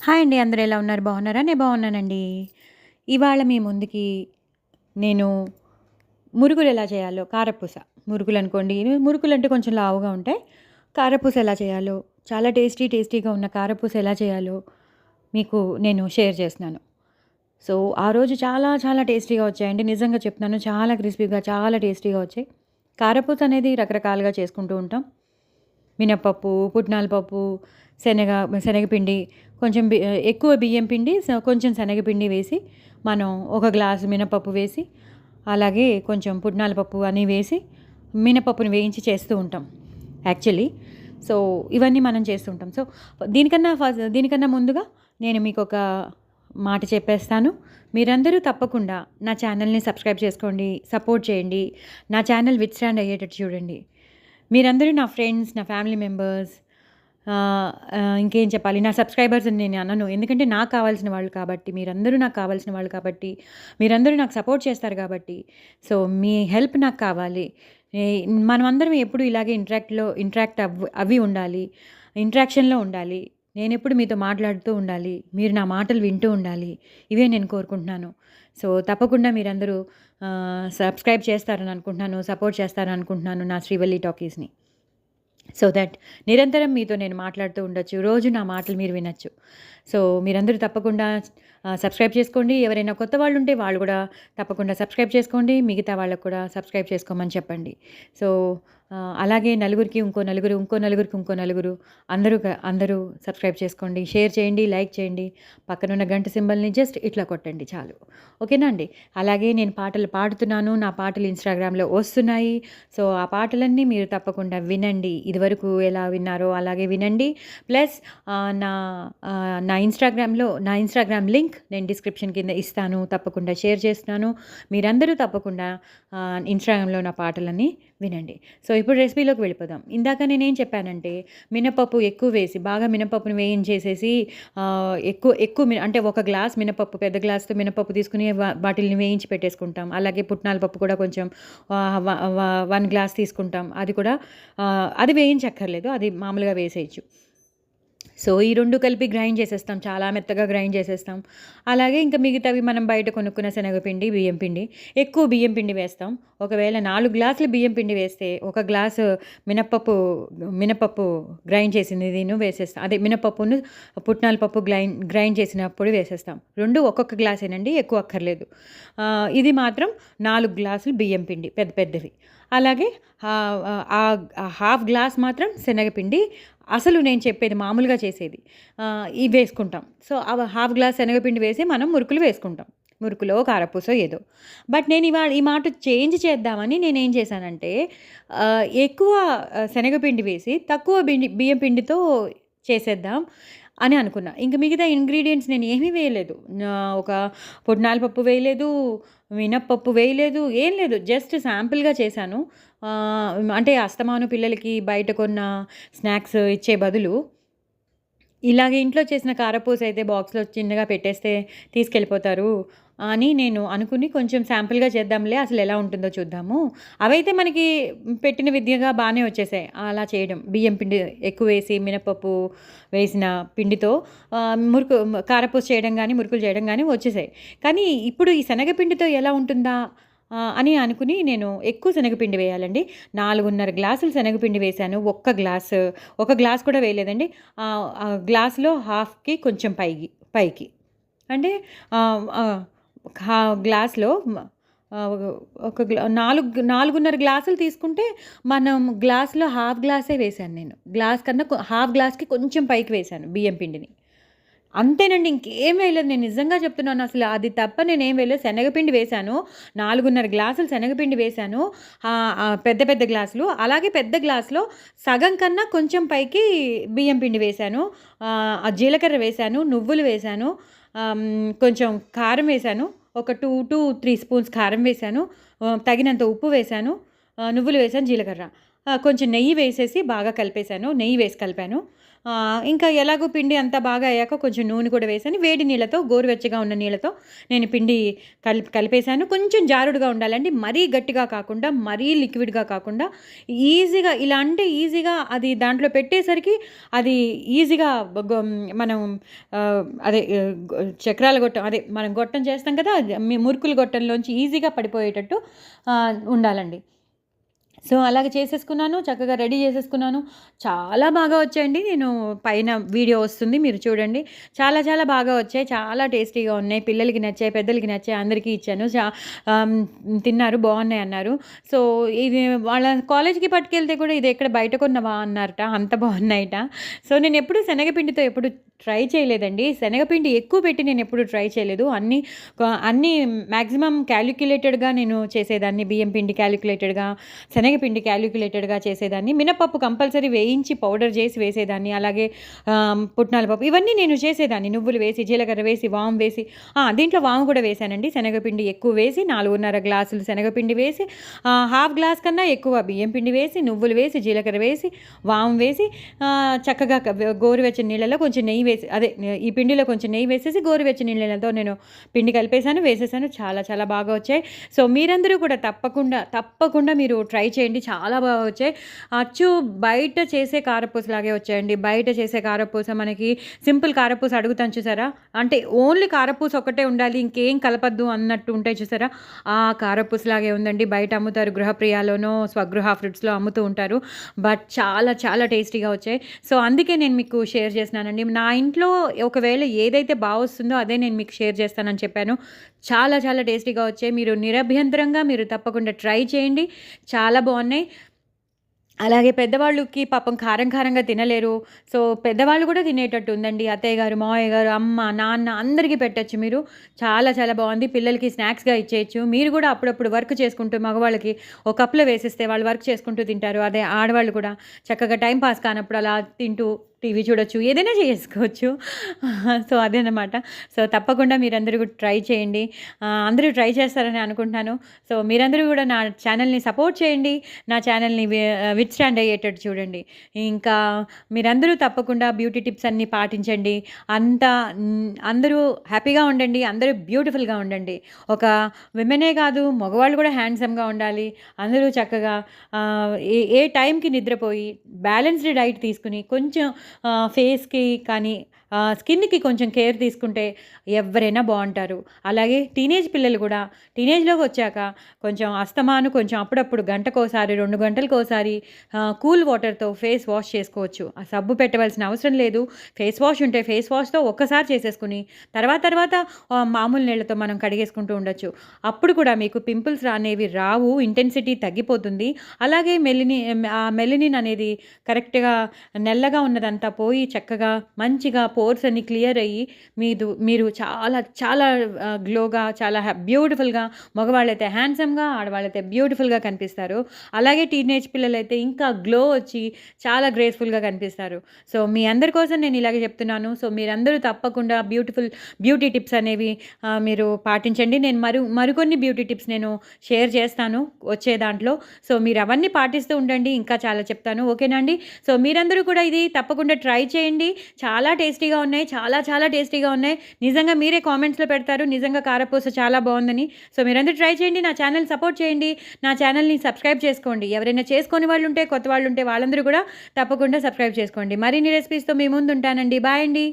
Hi అండి. అందరూ ఎలా ఉన్నారు? బాగున్నారా? నేను బాగున్నానండి. ఇవాళ మీ ముందుకి నేను మురుగులు ఎలా చేయాలో కారపూస. మురుగులనుకోండి, మురుకులంటే కొంచెం లావుగా ఉంటాయి. కారపూస ఎలా చేయాలో, చాలా టేస్టీగా ఉన్న కారపూస ఎలా చేయాలో మీకు నేను షేర్ చేస్తున్నాను. సో, ఆ రోజు చాలా చాలా టేస్టీగా వచ్చాయండి. నిజంగా చెప్తున్నాను. చాలా క్రిస్పీగా, చాలా టేస్టీగా వచ్చాయి. కారపూస అనేది రకరకాలుగా చేసుకుంటూ ఉంటాం. మినపప్పు, పుట్నాల పప్పు, శనగ శనగపిండి, కొంచెం ఎక్కువ బియ్యం పిండి, కొంచెం శనగపిండి వేసి, మనం ఒక గ్లాసు మినపప్పు వేసి, అలాగే కొంచెం పుట్నాల పప్పు అని వేసి, మినపప్పుని వేయించి చేస్తూ ఉంటాం యాక్చువల్లీ. సో, ఇవన్నీ మనం చేస్తుంటాం. సో, దీనికన్నా ముందుగా నేను మీకొక మాట చెప్పేస్తాను. మీరందరూ తప్పకుండా నా ఛానల్‌ని సబ్స్క్రైబ్ చేసుకోండి, సపోర్ట్ చేయండి. నా ఛానల్ విత్‌స్టాండ్ అయ్యేటట్టు చూడండి. మీరందరూ నా ఫ్రెండ్స్, నా ఫ్యామిలీ మెంబర్స్, ఇంకేం చెప్పాలి, నా సబ్స్క్రైబర్స్ అని నేను అనను. ఎందుకంటే నాకు కావాల్సిన వాళ్ళు కాబట్టి, మీరందరూ నాకు కావాల్సిన వాళ్ళు కాబట్టి, మీరందరూ నాకు సపోర్ట్ చేస్తారు కాబట్టి, సో, మీ హెల్ప్ నాకు కావాలి. ఏ మనమందరం ఎప్పుడు ఇలాగే ఇంటరాక్ట్ అవ్వి ఉండాలి. ఇంటరాక్షన్‌లో ఉండాలి. నేనెప్పుడు మీతో మాట్లాడుతూ ఉండాలి. మీరు నా మాటలు వింటూ ఉండాలి. ఇవే నేను కోరుకుంటున్నాను. సో, తప్పకుండా మీరందరూ సబ్స్క్రైబ్ చేస్తారని అనుకుంటున్నాను. సపోర్ట్ చేస్తారని అనుకుంటున్నాను నా శ్రీవల్లి టాకీస్‌ని. సో దట్ నిరంతరం మీతో నేను మాట్లాడుతూ ఉండొచ్చు. రోజు నా మాటలు మీరు వినొచ్చు. సో, మీరందరూ తప్పకుండా సబ్స్క్రైబ్ చేసుకోండి. ఎవరైనా కొత్త వాళ్ళుంటే వాళ్ళు కూడా తప్పకుండా సబ్స్క్రైబ్ చేసుకోండి. మిగతా వాళ్ళకి కూడా సబ్స్క్రైబ్ చేసుకోమని చెప్పండి. సో, అలాగే నలుగురికి ఇంకో నలుగురు, ఇంకో నలుగురికి ఇంకో నలుగురు, అందరూ సబ్స్క్రైబ్ చేసుకోండి. షేర్ చేయండి, లైక్ చేయండి. పక్కనున్న గంట సింబల్‌ని జస్ట్ ఇట్లా కొట్టండి చాలు. ఓకేనా అండి? అలాగే నేను పాటలు పాడుతున్నాను. నా పాటలు ఇన్‌స్టాగ్రామ్‌లో వస్తున్నాయి. సో, ఆ పాటలన్నీ మీరు తప్పకుండా వినండి. ఇదివరకు ఎలా విన్నారో అలాగే వినండి. ప్లస్ నా ఇన్‌స్టాగ్రామ్ లింక్ నేను డిస్క్రిప్షన్ కింద ఇస్తాను. తప్పకుండా షేర్ చేస్తున్నాను. మీరందరూ తప్పకుండా ఇన్‌స్టాగ్రామ్‌లో నా పాటలన్నీ వినండి. సో, ఇప్పుడు రెసిపీలోకి వెళ్ళిపోదాం. ఇందాక నేనేం చెప్పానంటే, మినపప్పు ఎక్కువ వేసి, బాగా మినపప్పుని వేయించేసేసి, అంటే ఒక గ్లాస్ మినపప్పు, పెద్ద గ్లాస్‌తో మినపప్పు తీసుకొని వాటిల్ని వేయించి పెట్టేసుకుంటాం. అలాగే పుట్నాల పప్పు కూడా కొంచెం 1 గ్లాస్ తీసుకుంటాం. అది కూడా అది వేయించక్కర్లేదు. అది మామూలుగా వేసేయొచ్చు. సో, ఈ 2 కలిపి గ్రైండ్ చేసేస్తాం. చాలా మెత్తగా గ్రైండ్ చేసేస్తాం. అలాగే ఇంకా మిగతావి మనం బయట కొనుక్కున్న శనగపిండి, బియ్యం పిండి. ఎక్కువ బియ్యం పిండి వేస్తాం. ఒకవేళ 4 గ్లాసులు బియ్యం పిండి వేస్తే, ఒక గ్లాసు మినపప్పు గ్రైండ్ చేసిందిను వేసేస్తాం. అదే మినపప్పును, పుట్నాల పప్పు గ్రైండ్ చేసినప్పుడు వేసేస్తాం. 2 ఒక్కొక్క గ్లాసేనండి, ఎక్కువ అక్కర్లేదు. ఇది మాత్రం 4 గ్లాసులు బియ్యం పిండి పెద్దవి. అలాగే హాఫ్ గ్లాస్ మాత్రం శనగపిండి. అసలు నేను చెప్పేది మామూలుగా చేసేది. ఇవి వేసుకుంటాం. సో, హాఫ్ గ్లాస్ శనగపిండి వేసి మనం మురుకులు వేసుకుంటాం. మురుకులో, కారపూసో ఏదో. బట్ నేను ఇవాళ ఈ మాట చేంజ్ చేద్దామని నేనేం చేశానంటే, ఎక్కువ శనగపిండి వేసి, తక్కువ బియ్యం పిండితో చేసేద్దాం అని అనుకున్నా. ఇంక మిగతా ఇంగ్రీడియెంట్స్ నేను ఏమీ వేయలేదు. ఒక పుట్నాల పప్పు వేయలేదు, మినప్పప్పు వేయలేదు, ఏం లేదు. జస్ట్ శాంపుల్‌గా చేశాను. అంటే అస్తమాను పిల్లలకి బయట కొన్న స్నాక్స్ ఇచ్చే బదులు, ఇలాగ ఇంట్లో చేసిన కారపూస అయితే బాక్స్‌లో చిన్నగా పెట్టేస్తే తీసుకెళ్ళిపోతారు అని నేను అనుకుని, కొంచెం శాంపుల్‌గా చేద్దాంలే, అసలు ఎలా ఉంటుందో చూద్దాము. అవైతే మనకి పెట్టిన విద్యగా బానే వచ్చేసాయి అలా చేయడం. బియ్యం పిండి ఎక్కువేసి, మినపప్పు వేసిన పిండితో కారపూస చేయడం గానీ, మురుకులు చేయడం గానీ వచ్చేసాయి. కానీ ఇప్పుడు ఈ శనగపిండితో ఎలా ఉంటుందా అని అనుకుని నేను ఎక్కువ శనగపిండి వేయాలండి. 4:30 గ్లాసులు శనగపిండి వేశాను. ఒక గ్లాస్ కూడా వేయలేదండి. గ్లాస్‌లో హాఫ్‌కి కొంచెం పైకి. అంటే ఆహ్, ఆహ్, గ్లాస్‌లో ఒక 4:30 గ్లాసులు తీసుకుంటే, మనం గ్లాస్‌లో హాఫ్ గ్లాసే వేశాను నేను. గ్లాస్ కన్నా హాఫ్ గ్లాస్‌కి కొంచెం పైకి వేశాను బియ్యం పిండిని. అంతేనండి. ఇంకేం వేయలేదు. నేను నిజంగా చెప్తున్నాను. అసలు అది తప్ప నేనేం వేయలేదు. శనగపిండి వేశాను. 4:30 గ్లాసులు శనగపిండి వేశాను. పెద్ద పెద్ద గ్లాసులు. అలాగే పెద్ద గ్లాస్‌లో సగం కన్నా కొంచెం పైకి బియ్యం పిండి వేశాను. జీలకర్ర వేశాను, నువ్వులు వేశాను, కొంచెం కారం వేశాను. ఒక 2-3 స్పూన్స్ కారం వేశాను. తగినంత ఉప్పు వేశాను. నువ్వులు వేశాను, జీలకర్ర. కొంచెం నెయ్యి వేసేసి బాగా కలిపేశాను. నెయ్యి వేసి కలిపాను. ఇంకా ఎలాగో పిండి అంతా బాగా అయ్యాక కొంచెం నూనె కూడా వేసాను. వేడి నీళ్ళతో, గోరువెచ్చగా ఉన్న నీళ్ళతో నేను పిండి కలిపేసాను. కొంచెం జారుడుగా ఉండాలండి. మరీ గట్టిగా కాకుండా, మరీ లిక్విడ్‌గా కాకుండా ఈజీగా ఇలా అంటే ఈజీగా అది దాంట్లో పెట్టేసరికి అది ఈజీగా మనం అదే చక్రాల గొట్టం, అదే మనం గొట్టం చేస్తాం కదా! మురుకులు గొట్టంలోంచి ఈజీగా పడిపోయేటట్టు ఉండాలండి. సో, అలాగ చేసేసుకున్నాను. చక్కగా రెడీ చేసేసుకున్నాను. చాలా బాగా వచ్చాయండి. నేను పైన వీడియో వస్తుంది, మీరు చూడండి. చాలా చాలా బాగా వచ్చాయి. చాలా టేస్టీగా ఉన్నాయి. పిల్లలకి నచ్చాయి, పెద్దలకి నచ్చాయి. అందరికీ ఇచ్చాను. తిన్నారు, బాగున్నాయి అన్నారు. సో, ఇది వాళ్ళ కాలేజ్‌కి పట్టుకెళ్తే కూడా ఇది ఎక్కడ బయట కొన్నవా అన్నారట. అంత బాగున్నాయట. సో, నేనెప్పుడు శనగపిండితో ఎప్పుడు ట్రై చేయలేదండి. శనగపిండి ఎక్కువ పెట్టి నేనెప్పుడు ట్రై చేయలేదు. అన్నీ మాక్సిమం క్యాలిక్యులేటెడ్‌గా నేను చేసేదాన్ని. బియ్యం పిండి క్యాలిక్యులేటెడ్‌గా, శనగపిండి క్యాలిక్యులేటెడ్‌గా చేసేదాన్ని. మినపప్పు కంపల్సరీ వేయించి పౌడర్ చేసి వేసేదాన్ని. అలాగే పుట్నాల పప్పు ఇవన్నీ నేను చేసేదాన్ని. నువ్వులు వేసి, జీలకర్ర వేసి, వాము వేసి, దీంట్లో వాము కూడా వేశానండి. శనగపిండి ఎక్కువ వేసి 4.5 గ్లాసులు శనగపిండి వేసి, హాఫ్ గ్లాస్ కన్నా ఎక్కువ బియ్యం పిండి వేసి, నువ్వులు వేసి, జీలకర్ర వేసి, వాము వేసి, చక్కగా గోరువెచ్చని నీళ్ళలో కొంచెం నెయ్యి వేసి, అదే ఈ పిండిలో కొంచెం నెయ్యి వేసేసి గోరువెచ్చని నీళ్ళతో నేను పిండి కలిపేసాను, వేసేసాను. చాలా చాలా బాగా వచ్చాయి. సో, మీరందరూ కూడా తప్పకుండా మీరు ట్రై చేయండి. చాలా బాగా వచ్చాయి. అచ్చు బయట చేసే కారపూసలాగే వచ్చాయండి. బయట చేసే కారపూస మనకి సింపుల్ కారపూస అడుగుతాను చూసారా, అంటే ఓన్లీ కారపూస ఒకటే ఉండాలి, ఇంకేం కలపద్దు అన్నట్టు ఉంటాయి చూసారా, ఆ కారపూసలాగే ఉందండి. బయట అమ్ముతారు, గృహప్రియాలోనో స్వగృహ ఫ్రూట్స్లో అమ్ముతూ ఉంటారు. బట్ చాలా చాలా టేస్టీగా వచ్చాయి. సో, అందుకే నేను మీకు షేర్ చేస్తున్నానండి. నా ఇంట్లో ఒకవేళ ఏదైతే బాగా వస్తుందో అదే నేను మీకు షేర్ చేస్తానని చెప్పాను. చాలా చాలా టేస్టీగా వచ్చాయి. మీరు నిరభ్యంతరంగా మీరు తప్పకుండా ట్రై చేయండి. చాలా బాగున్నాయి. అలాగే పెద్దవాళ్ళకి పాపం కారంగా తినలేరు. సో, పెద్దవాళ్ళు కూడా తినేటట్టు ఉందండి. అత్తయ్య గారు, మావయ్య గారు, అమ్మ, నాన్న అందరికీ పెట్టొచ్చు మీరు. చాలా చాలా బాగుంది. పిల్లలకి స్నాక్స్‌గా ఇచ్చేయచ్చు. మీరు కూడా అప్పుడప్పుడు వర్క్ చేసుకుంటూ మగవాళ్ళకి ఒక కప్‌లో వేసిస్తే వాళ్ళు వర్క్ చేసుకుంటూ తింటారు. అదే ఆడవాళ్ళు కూడా చక్కగా టైం పాస్ కానప్పుడు అలా తింటూ టీవీ చూడొచ్చు, ఏదైనా చేసుకోవచ్చు. సో, అదేనమాట. సో, తప్పకుండా మీరందరూ కూడా ట్రై చేయండి. అందరూ ట్రై చేస్తారని అనుకుంటున్నాను. సో, మీరందరూ కూడా నా ఛానల్‌ని సపోర్ట్ చేయండి. నా ఛానల్‌ని విత్ స్టాండ్ అయ్యేటట్టు చూడండి. ఇంకా మీరందరూ తప్పకుండా బ్యూటీ టిప్స్ అన్నీ పాటించండి. అందరూ హ్యాపీగా ఉండండి. అందరూ బ్యూటిఫుల్‌గా ఉండండి. ఒక విమెనే కాదు, మగవాళ్ళు కూడా హ్యాండ్సమ్‌గా ఉండాలి. అందరూ చక్కగా ఏ టైంకి నిద్రపోయి బ్యాలెన్స్డ్ డైట్ తీసుకుని కొంచెం ఫేస్‌కి కానీ స్కిన్‌కి కొంచెం కేర్ తీసుకుంటే ఎవ్వరైనా బాగుంటారు. అలాగే టీనేజ్ పిల్లలు కూడా టీనేజ్‌లోకి వచ్చాక కొంచెం అప్పుడప్పుడు గంటకోసారి, 2 గంటలకోసారి కూల్ వాటర్‌తో ఫేస్ వాష్ చేసుకోవచ్చు. ఆ సబ్బు పెట్టవలసిన అవసరం లేదు. ఫేస్ వాష్ ఉంటే ఫేస్ వాష్‌తో ఒక్కసారి చేసేసుకుని తర్వాత మామూలు నీళ్ళతో మనం కడిగేసుకుంటూ ఉండొచ్చు. అప్పుడు కూడా మీకు పింపుల్స్ అనేవి రావు. ఇంటెన్సిటీ తగ్గిపోతుంది. అలాగే మెలనిన్ అనేది కరెక్ట్‌గా నల్లగా ఉన్నదంతా పోయి చక్కగా మంచిగా పోర్స్ అన్ని క్లియర్ అయ్యి మీరు చాలా చాలా గ్లోగా, చాలా బ్యూటిఫుల్‌గా, మగవాళ్ళైతే హ్యాండ్సమ్‌గా, ఆడవాళ్ళైతే బ్యూటిఫుల్‌గా కనిపిస్తారు. అలాగే టీనేజ్ పిల్లలైతే ఇంకా గ్లో వచ్చి చాలా గ్రేస్‌ఫుల్‌గా కనిపిస్తారు. సో, మీ అందరి కోసం నేను ఇలాగే చెప్తున్నాను. సో, మీరందరూ తప్పకుండా బ్యూటీ టిప్స్ అనేవి మీరు పాటించండి. నేను మరికొన్ని బ్యూటీ టిప్స్ నేను షేర్ చేస్తాను వచ్చే దాంట్లో. సో, మీరు అవన్నీ పాటిస్తూ ఉండండి. ఇంకా చాలా చెప్తాను. ఓకేనా అండి? సో, మీరందరూ కూడా ఇది తప్పకుండా ట్రై చేయండి. చాలా టేస్టీగా ఉన్నాయి. చాలా చాలా టేస్టీగా ఉన్నాయి. నిజంగా మీరే కామెంట్స్‌లో పెడతారు, నిజంగా కారపూస చాలా బాగుందని. సో, మీరందరూ ట్రై చేయండి. నా ఛానల్ సపోర్ట్ చేయండి. నా ఛానల్‌ని సబ్స్క్రైబ్ చేసుకోండి. ఎవరైనా చేసుకోని వాళ్ళుంటే, కొత్త వాళ్ళుంటే వాళ్ళందరూ కూడా తప్పకుండా సబ్స్క్రైబ్ చేసుకోండి. మరిన్ని రెసిపీస్‌తో మీ ముందు ఉంటానండి. బాయ్ అండి.